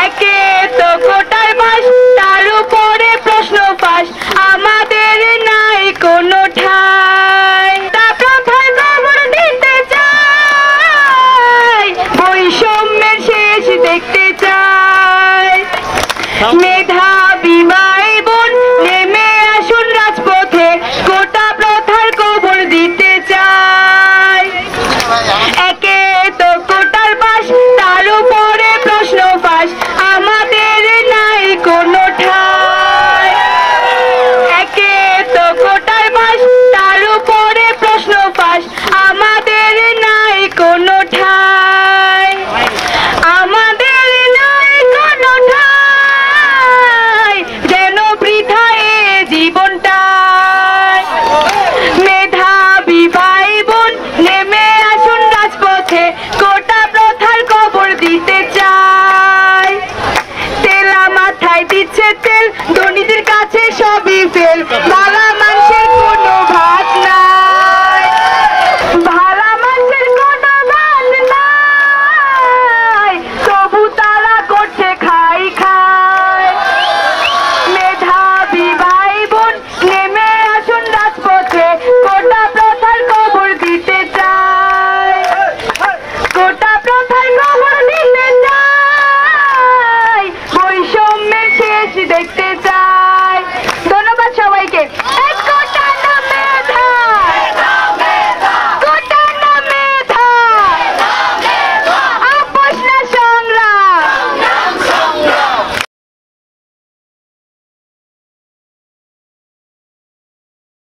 একে তো কোটার বাস, তার উপরে প্রশ্ন ফাঁস, আমাদের নাই কোনো ঠাঁই। তা প্রথার খবর দিতে চাই, বৈষম্যের শেষ দেখতে চাই। মেধাবী ভাই বোন নেমে আসুন রাজপথে, কোটা প্রথার খবর দিতে চাই। একে তো কোটার বাস, তার উপরে প্রশ্ন ফাঁস, আমাদের নাই কোনো ঠাঁই। একে তো কোটার বাস, তার উপরে প্রশ্ন ফাঁস, আমাদের নাই কোনো ঠাঁই। আমাদের নাই কোনো ঠাঁই, যেন বৃথা এ জীবনটাই। মেধাবী ভাই বোন নেমে আসুন রাজপথে, কোটা প্রথার খবর দিতে চাই। তেলা মাথায় দিচ্ছে তেল, ধনীদের কাছে সবই ফেল।